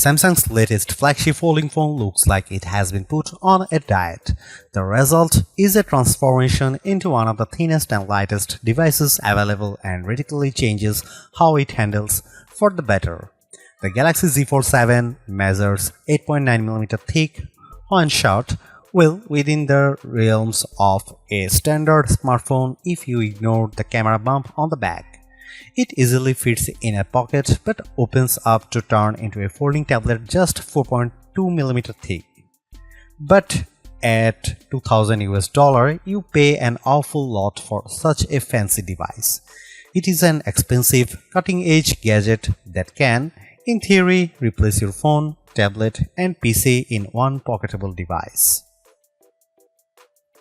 Samsung's latest flagship folding phone looks like it has been put on a diet. The result is a transformation into one of the thinnest and lightest devices available and radically changes how it handles for the better. The Galaxy Z Fold 7 measures 8.9mm thick when shot, well within the realms of a standard smartphone if you ignore the camera bump on the back. It easily fits in a pocket but opens up to turn into a folding tablet just 4.2mm thick. But at $2,000 you pay an awful lot for such a fancy device. It is an expensive, cutting-edge gadget that can, in theory, replace your phone, tablet, and PC in one pocketable device.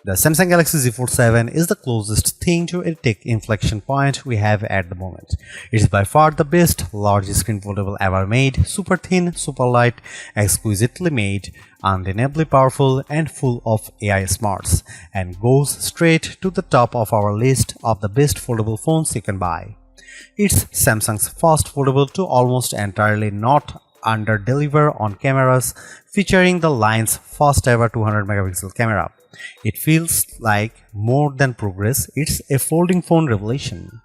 The Samsung Galaxy Z Fold 7 is the closest thing to a tech inflection point we have at the moment. It is by far the best large screen foldable ever made, super thin, super light, exquisitely made, undeniably powerful and full of AI smarts, and goes straight to the top of our list of the best foldable phones you can buy. It's Samsung's first foldable to almost entirely not under-deliver on cameras, featuring the line's first ever 200MP camera. It feels like more than progress, it's a folding phone revelation.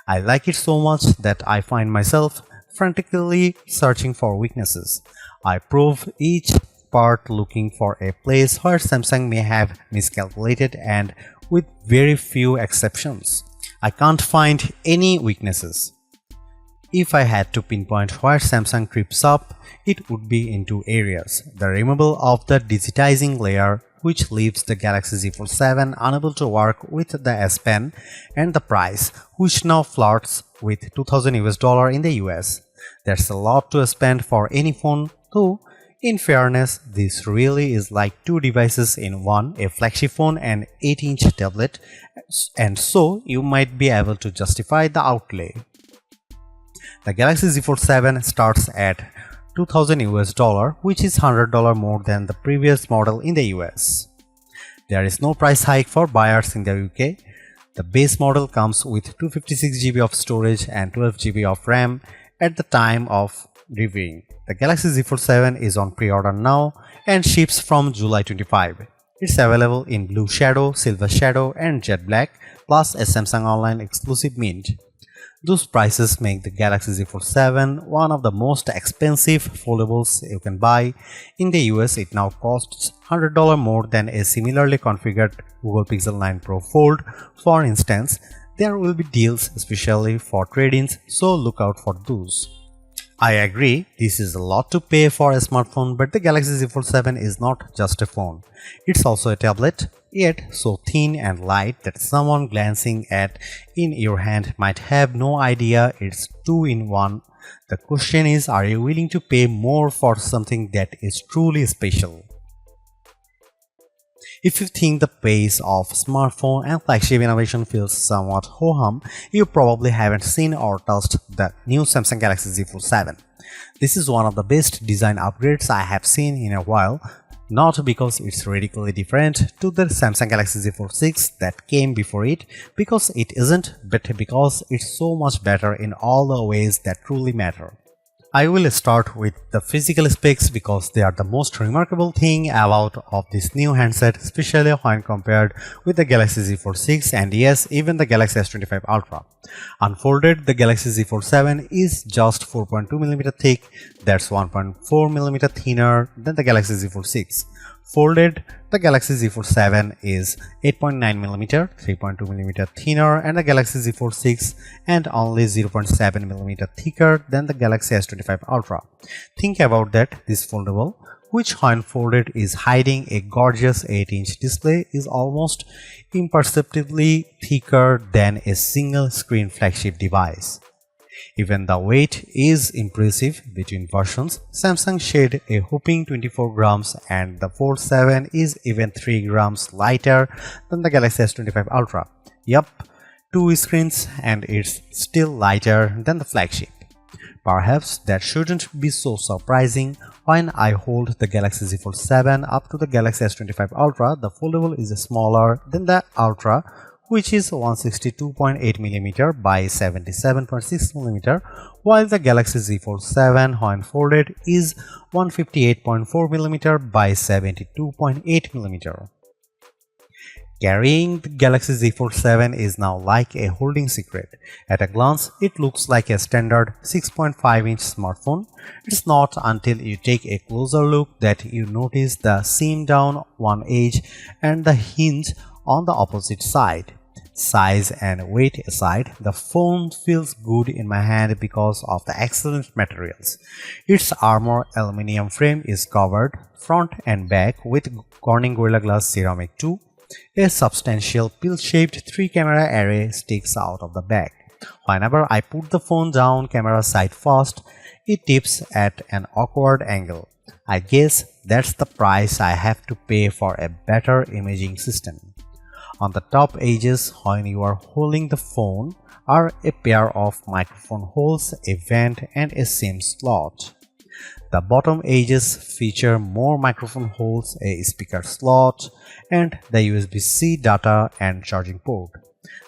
I like it so much that I find myself frantically searching for weaknesses. I probe each part looking for a place where Samsung may have miscalculated, and with very few exceptions, I can't find any weaknesses. If I had to pinpoint where Samsung trips up, it would be in two areas: the removal of the digitizing layer, which leaves the Galaxy Z Fold 7 unable to work with the S Pen, and the price, which now flirts with $2,000 in the US. That's a lot to spend for any phone, though in fairness, this really is like two devices in one, a flagship phone and 8-inch tablet, and so you might be able to justify the outlay. The Galaxy Z Fold 7 starts at $2,000, which is $100 more than the previous model in the US. There is no price hike for buyers in the UK. The base model comes with 256GB of storage and 12GB of RAM at the time of reviewing. The Galaxy Z Fold 7 is on pre-order now and ships from July 25. It's available in Blue Shadow, Silver Shadow and Jet Black, plus a Samsung Online exclusive mint. Those prices make the Galaxy Z Fold 7 one of the most expensive foldables you can buy. In the US, it now costs $100 more than a similarly configured Google Pixel 9 Pro Fold. For instance, there will be deals especially for trade-ins, so look out for those. I agree, this is a lot to pay for a smartphone, but the Galaxy Z Fold 7 is not just a phone. It's also a tablet, yet so thin and light that someone glancing at in your hand might have no idea it's two-in-one. The question is, are you willing to pay more for something that is truly special? If you think the pace of smartphone and flagship innovation feels somewhat ho-hum, you probably haven't seen or touched the new Samsung Galaxy Z Fold 7. This is one of the best design upgrades I have seen in a while, not because it's radically different to the Samsung Galaxy Z Fold 6 that came before it, because it isn't, but because it's so much better in all the ways that truly matter. I will start with the physical specs because they are the most remarkable thing about of this new handset, especially when compared with the Galaxy Z Fold 6 and yes, even the Galaxy S25 Ultra. Unfolded, the Galaxy Z Fold 7 is just 4.2mm thick, that's 1.4mm thinner than the Galaxy Z Fold 6. Folded, the Galaxy Z Fold 7 is 8.9mm, 3.2mm thinner and the Galaxy Z Fold 6 and only 0.7mm thicker than the Galaxy S25 Ultra. Think about that, this foldable, which when folded is hiding a gorgeous 8-inch display, is almost imperceptibly thicker than a single screen flagship device. Even the weight is impressive. Between versions, Samsung shed a whopping 24 grams and the Fold 7 is even 3 grams lighter than the Galaxy S25 Ultra. Yup, 2 screens and it's still lighter than the flagship. Perhaps that shouldn't be so surprising. When I hold the Galaxy Z Fold 7 up to the Galaxy S25 Ultra, the foldable is smaller than the Ultra, which is 162.8mm by 77.6mm, while the Galaxy Z Fold 7 when folded is 158.4mm by 72.8mm. Carrying the Galaxy Z Fold 7 is now like a holding secret. At a glance, it looks like a standard 6.5-inch smartphone. It's not until you take a closer look that you notice the seam down one edge and the hinge on the opposite side. Size and weight aside, the phone feels good in my hand because of the excellent materials. Its armor aluminum frame is covered front and back with Corning Gorilla Glass Ceramic 2. A substantial pill-shaped 3-camera array sticks out of the back. Whenever I put the phone down camera side first, it tips at an awkward angle. I guess that's the price I have to pay for a better imaging system. On the top edges, when you are holding the phone, are a pair of microphone holes, a vent, and a SIM slot. The bottom edges feature more microphone holes, a speaker slot, and the USB-C data and charging port.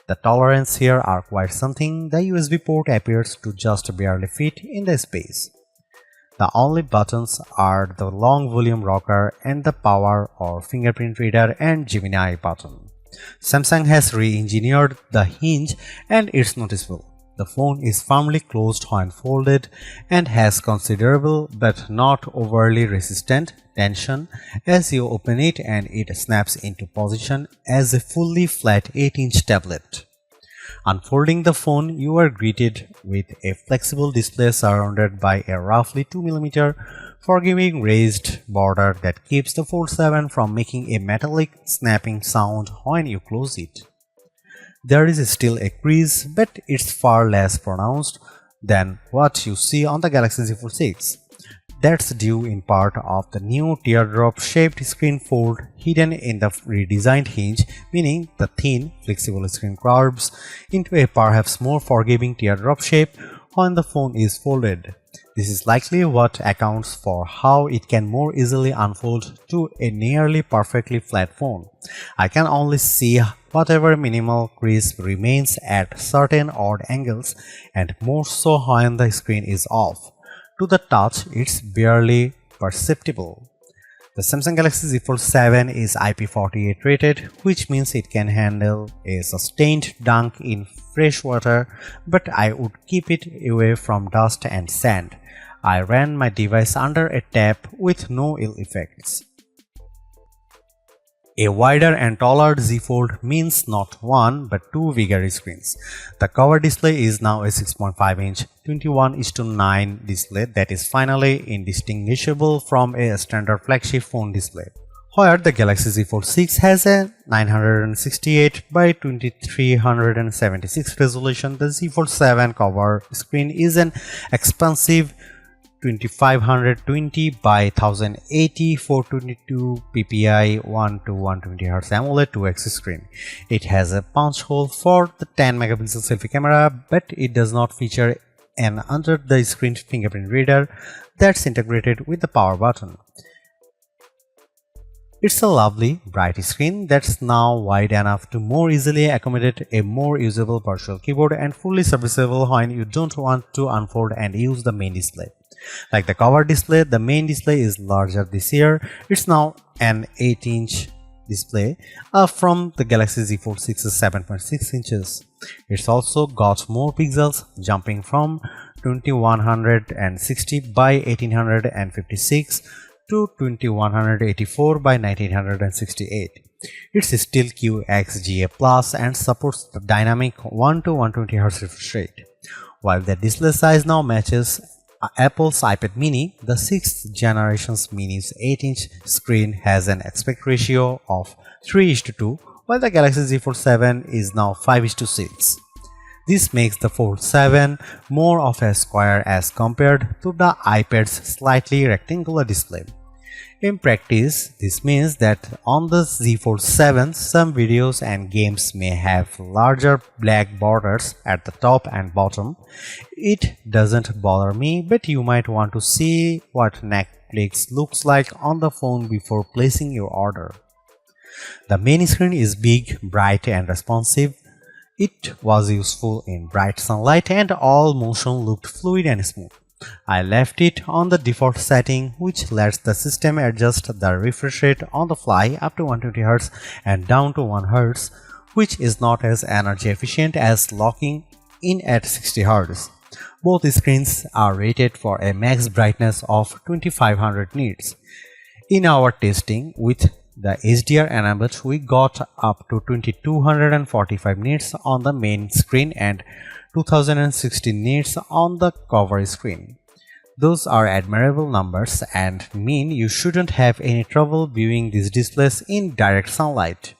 The tolerances here are quite something. The USB port appears to just barely fit in the space. The only buttons are the long volume rocker and the power or fingerprint reader and Gemini button. Samsung has re-engineered the hinge and it's noticeable. The phone is firmly closed when folded and has considerable but not overly resistant tension as you open it, and it snaps into position as a fully flat 8-inch tablet. Unfolding the phone, you are greeted with a flexible display surrounded by a roughly 2mm forgiving raised border that keeps the Fold 7 from making a metallic snapping sound when you close it. There is still a crease, but it's far less pronounced than what you see on the Galaxy Z Fold 6. That's due in part of the new teardrop-shaped screen fold hidden in the redesigned hinge, meaning the thin, flexible screen curves into a perhaps more forgiving teardrop shape when the phone is folded. This is likely what accounts for how it can more easily unfold to a nearly perfectly flat phone. I can only see whatever minimal crease remains at certain odd angles, and more so when the screen is off. To the touch, it's barely perceptible. The Samsung Galaxy Z Fold 7 is IP48 rated, which means it can handle a sustained dunk in fresh water, but I would keep it away from dust and sand. I ran my device under a tap with no ill effects. A wider and taller Z Fold means not one but two bigger screens. The cover display is now a 6.5-inch 21:9 display that is finally indistinguishable from a standard flagship phone display. Where the Galaxy Z Fold 6 has a 968 by 2376 resolution, the Z Fold 7 cover screen is an expansive 2520 by 1080 422 ppi 1 to 120 Hz AMOLED 2x screen. It has a punch hole for the 10 megapixel selfie camera, but it does not feature an under the screen fingerprint reader that's integrated with the power button. It's a lovely, bright screen that's now wide enough to more easily accommodate a more usable virtual keyboard and fully serviceable when you don't want to unfold and use the main display. Like the cover display, the main display is larger this year. It's now an 8-inch display from the Galaxy Z Fold 6's 7.6 inches. It's also got more pixels, jumping from 2160 by 1856 to 2184 by 1968. It's still QXGA Plus and supports the dynamic 1 to 120 Hz refresh rate. While the display size now matches Apple's iPad mini, the 6th generation's mini's 8-inch screen has an aspect ratio of 3:2, while the Galaxy Z Fold 7 is now 5:6. This makes the Fold 7 more of a square as compared to the iPad's slightly rectangular display. In practice, this means that on the Z Fold 7, some videos and games may have larger black borders at the top and bottom. It doesn't bother me, but you might want to see what Netflix looks like on the phone before placing your order. The main screen is big, bright and responsive. It was useful in bright sunlight and all motion looked fluid and smooth. I left it on the default setting, which lets the system adjust the refresh rate on the fly up to 120 Hz and down to 1 Hz, which is not as energy efficient as locking in at 60 Hz. Both screens are rated for a max brightness of 2500 nits. In our testing with the HDR enabled, we got up to 2245 nits on the main screen and 2016 nits on the cover screen. Those are admirable numbers and mean you shouldn't have any trouble viewing these displays in direct sunlight.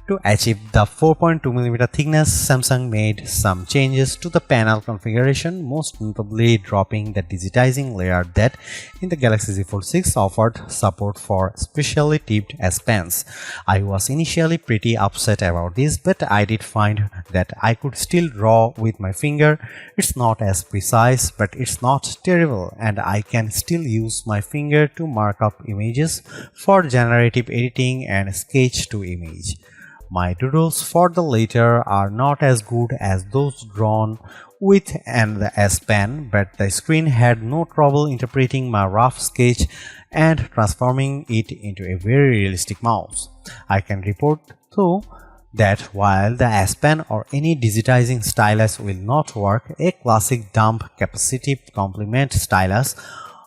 To achieve the 4.2mm thickness, Samsung made some changes to the panel configuration, most notably dropping the digitizing layer that in the Galaxy Z Fold 6 offered support for specially tipped S Pens. I was initially pretty upset about this, but I did find that I could still draw with my finger. It's not as precise, but it's not terrible, and I can still use my finger to mark up images for generative editing and sketch to image. My doodles for the latter are not as good as those drawn with the S Pen, but the screen had no trouble interpreting my rough sketch and transforming it into a very realistic mouse. I can report though that while the S Pen or any digitizing stylus will not work, a classic dump capacitive complement stylus,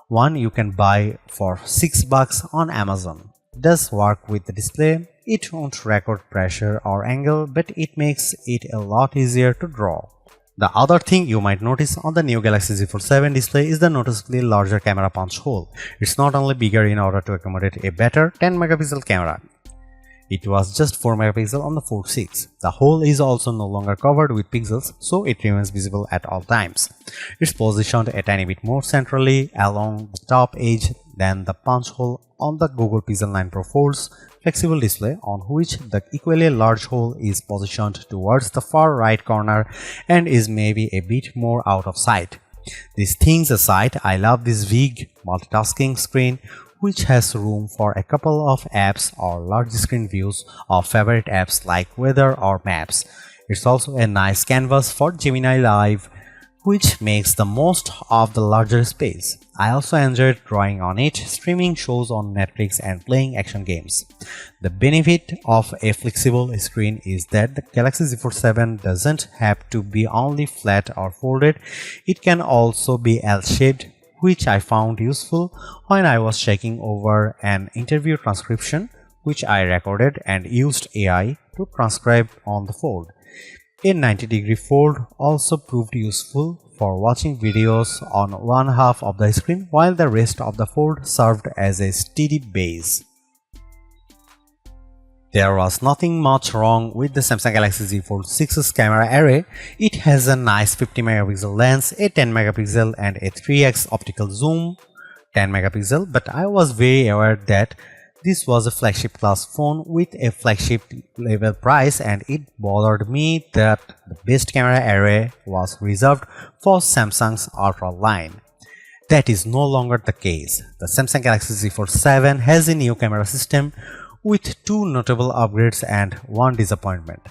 one you can buy for $6 on Amazon, does work with the display. It won't record pressure or angle, but it makes it a lot easier to draw. The other thing you might notice on the new Galaxy Z Fold 7 display is the noticeably larger camera punch hole. It's not only bigger in order to accommodate a better 10-megapixel camera. It was just 4 megapixel on the Fold 6. The hole is also no longer covered with pixels, so it remains visible at all times. It's positioned a tiny bit more centrally along the top edge than the punch hole on the Google Pixel 9 Pro Fold's flexible display, on which the equally large hole is positioned towards the far right corner and is maybe a bit more out of sight. These things aside, I love this big multitasking screen, which has room for a couple of apps or large screen views of favorite apps like weather or maps. It's also a nice canvas for Gemini Live, which makes the most of the larger space. I also enjoyed drawing on it, streaming shows on Netflix and playing action games. The benefit of a flexible screen is that the Galaxy Z Fold 7 doesn't have to be only flat or folded, it can also be L-shaped, which I found useful when I was checking over an interview transcription which I recorded and used AI to transcribe on the fold. A 90-degree fold also proved useful for watching videos on one half of the screen, while the rest of the fold served as a steady base. There was nothing much wrong with the Samsung Galaxy Z Fold 6's camera array. It has a nice 50-megapixel lens, a 10-megapixel and a 3x optical zoom, 10-megapixel, but I was very aware that this was a flagship class phone with a flagship level price, and it bothered me that the best camera array was reserved for Samsung's Ultra line. That is no longer the case. The Samsung Galaxy Z Fold 7 has a new camera system with two notable upgrades and one disappointment.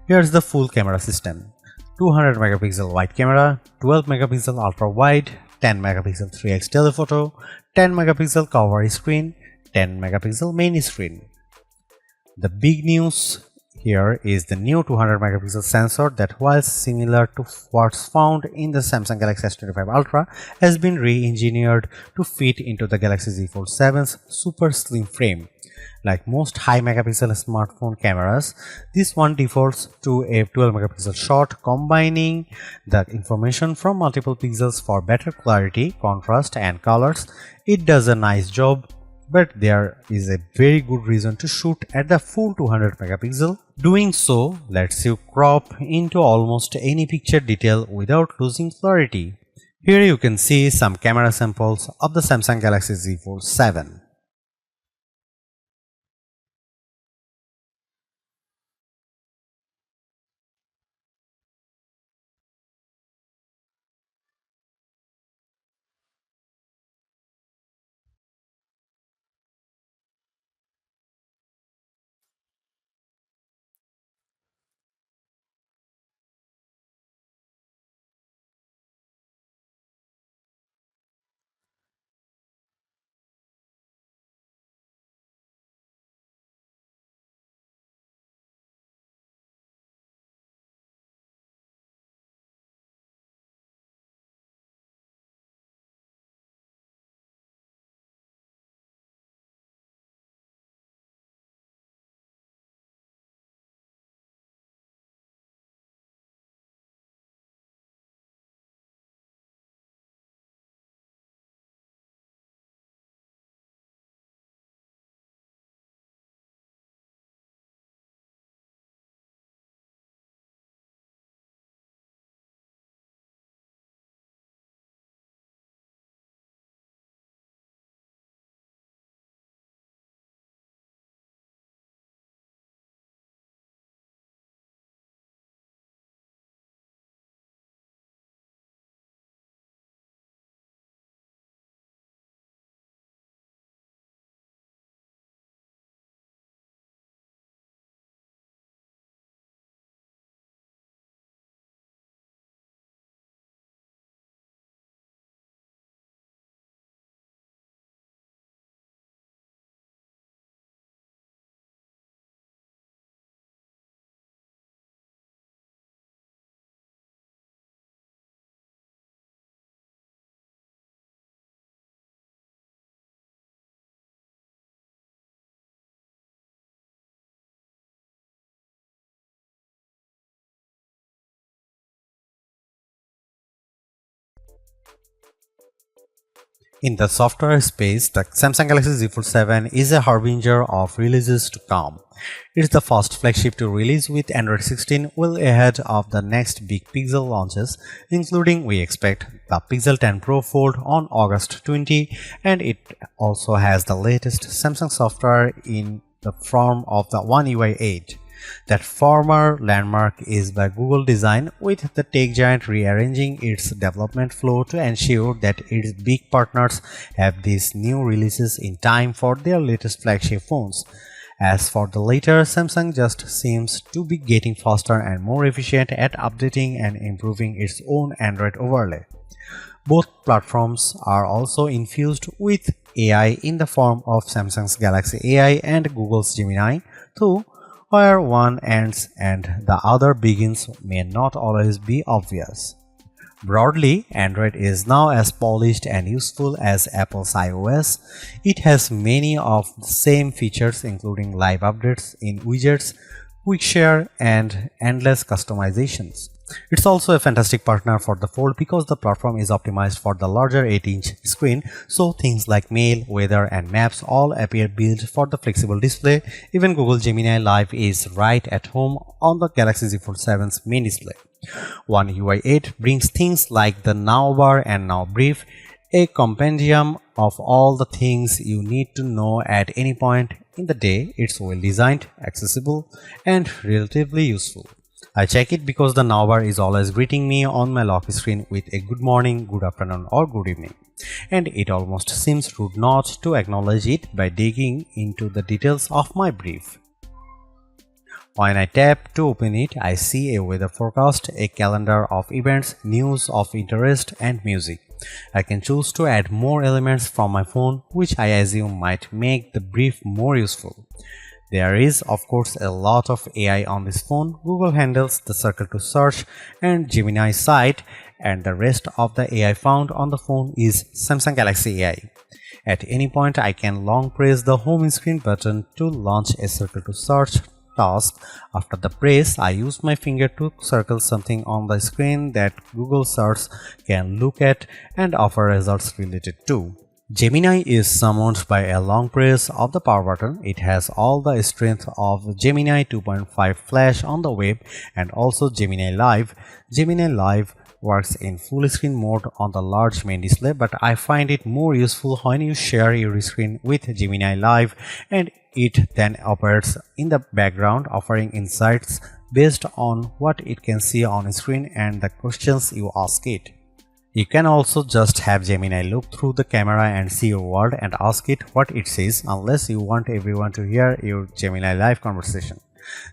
Here's the full camera system: 200 megapixel wide camera, 12 megapixel ultra wide, 10 megapixel 3x telephoto, 10 megapixel cover screen, 10 megapixel main screen. The big news here is the new 200 megapixel sensor that, while similar to what's found in the Samsung Galaxy S25 Ultra, has been re-engineered to fit into the Galaxy Z Fold 7's super slim frame. Like most high megapixel smartphone cameras, this one defaults to a 12 megapixel shot, combining the information from multiple pixels for better clarity, contrast and colors. It does a nice job, but there is a very good reason to shoot at the full 200 megapixel. Doing so lets you crop into almost any picture detail without losing clarity. Here you can see some camera samples of the Samsung Galaxy Z Fold 7. In the software space, the Samsung Galaxy Z Fold 7 is a harbinger of releases to come. It's the first flagship to release with Android 16, well ahead of the next big Pixel launches, including we expect the Pixel 10 Pro Fold on August 20, and it also has the latest Samsung software in the form of the One UI 8. That former landmark is by Google design, with the tech giant rearranging its development flow to ensure that its big partners have these new releases in time for their latest flagship phones. As for the latter, Samsung just seems to be getting faster and more efficient at updating and improving its own Android overlay. Both platforms are also infused with AI in the form of Samsung's Galaxy AI and Google's Gemini, though where one ends and the other begins may not always be obvious. Broadly, Android is now as polished and useful as Apple's iOS. It has many of the same features, including live updates in widgets, quick share, and endless customizations. It's also a fantastic partner for the Fold because the platform is optimized for the larger 8-inch screen, so things like mail, weather, and maps all appear built for the flexible display. Even Google Gemini Live is right at home on the Galaxy Z Fold 7's main display. One UI 8 brings things like the Now bar and Now brief, a compendium of all the things you need to know at any point in the day. It's well designed, accessible, and relatively useful. I check it because the Now bar is always greeting me on my lock screen with a good morning, good afternoon, or good evening, and it almost seems rude not to acknowledge it by digging into the details of my brief. When I tap to open it, I see a weather forecast, a calendar of events, news of interest, and music. I can choose to add more elements from my phone, which I assume might make the brief more useful. There is, of course, a lot of AI on this phone. Google handles the circle to search and Gemini site, and the rest of the AI found on the phone is Samsung Galaxy AI. At any point, I can long press the home screen button to launch a circle to search task. After the press, I use my finger to circle something on the screen that Google search can look at and offer results related to. Gemini is summoned by a long press of the power button. It has all the strength of Gemini 2.5 Flash on the web and also Gemini Live. Gemini Live works in full screen mode on the large main display, but I find it more useful when you share your screen with Gemini Live and it then operates in the background, offering insights based on what it can see on screen and the questions you ask it. You can also just have Gemini look through the camera and see your world and ask it what it says, unless you want everyone to hear your Gemini Live conversation.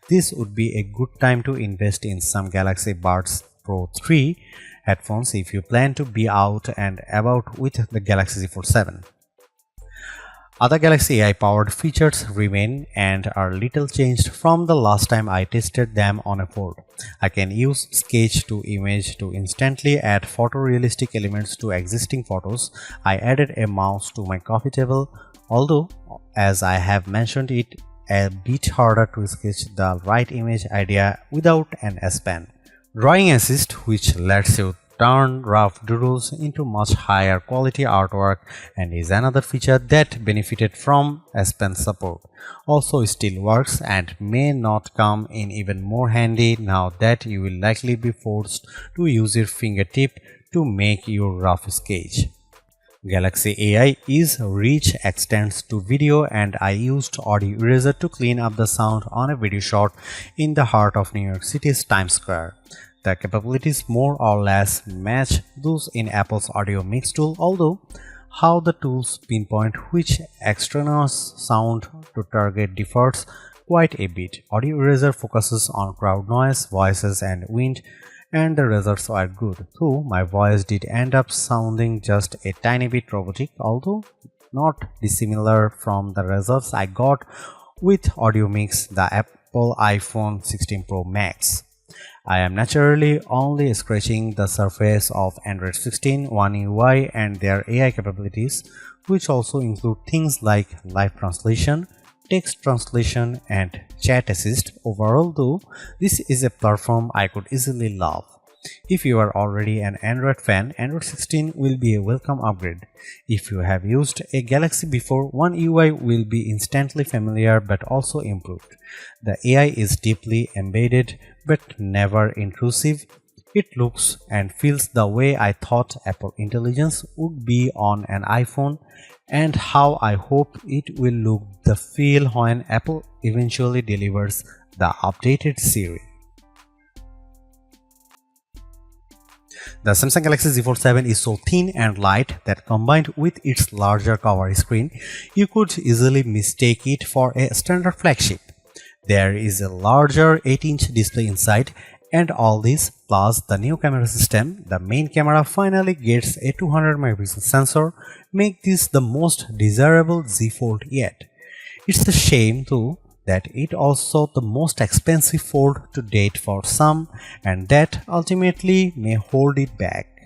This would be a good time to invest in some Galaxy Buds Pro 3 headphones if you plan to be out and about with the Galaxy Z Fold 7. Other Galaxy AI powered features remain and are little changed from the last time I tested them on a Fold. I can use sketch to image to instantly add photorealistic elements to existing photos. I added a mouse to my coffee table, although as I have mentioned it a bit harder to sketch the right image idea without an S Pen. Drawing Assist, which lets you turn rough doodles into much higher quality artwork and is another feature that benefited from S Pen support. Also still works and may not come in even more handy now that you will likely be forced to use your fingertip to make your rough sketch. Galaxy AI is rich extends to video, and I used Audio Eraser to clean up the sound on a video shot in the heart of New York City's Times Square. The capabilities more or less match those in Apple's Audio Mix tool, although how the tools pinpoint which extraneous sound to target differs quite a bit. Audio Eraser focuses on crowd noise, voices, and wind, and the results are good, though my voice did end up sounding just a tiny bit robotic, although not dissimilar from the results I got with Audio Mix, the Apple iPhone 16 Pro Max. I am naturally only scratching the surface of Android 16, One UI, and their AI capabilities, which also include things like live translation, text translation, and chat assist. Overall, though, this is a platform I could easily love. If you are already an Android fan, Android 16 will be a welcome upgrade. If you have used a Galaxy before, One UI will be instantly familiar but also improved. The AI is deeply embedded but never intrusive. It looks and feels the way I thought Apple Intelligence would be on an iPhone, and how I hope it will look the feel when Apple eventually delivers the updated Siri. The Samsung Galaxy Z Fold 7 is so thin and light that combined with its larger cover screen, you could easily mistake it for a standard flagship. There is a larger 8-inch display inside, and all this plus the new camera system, the main camera finally gets a 200 megapixel sensor, make this the most desirable Z Fold yet. It's a shame too that it also the most expensive fold to date for some, and that ultimately may hold it back.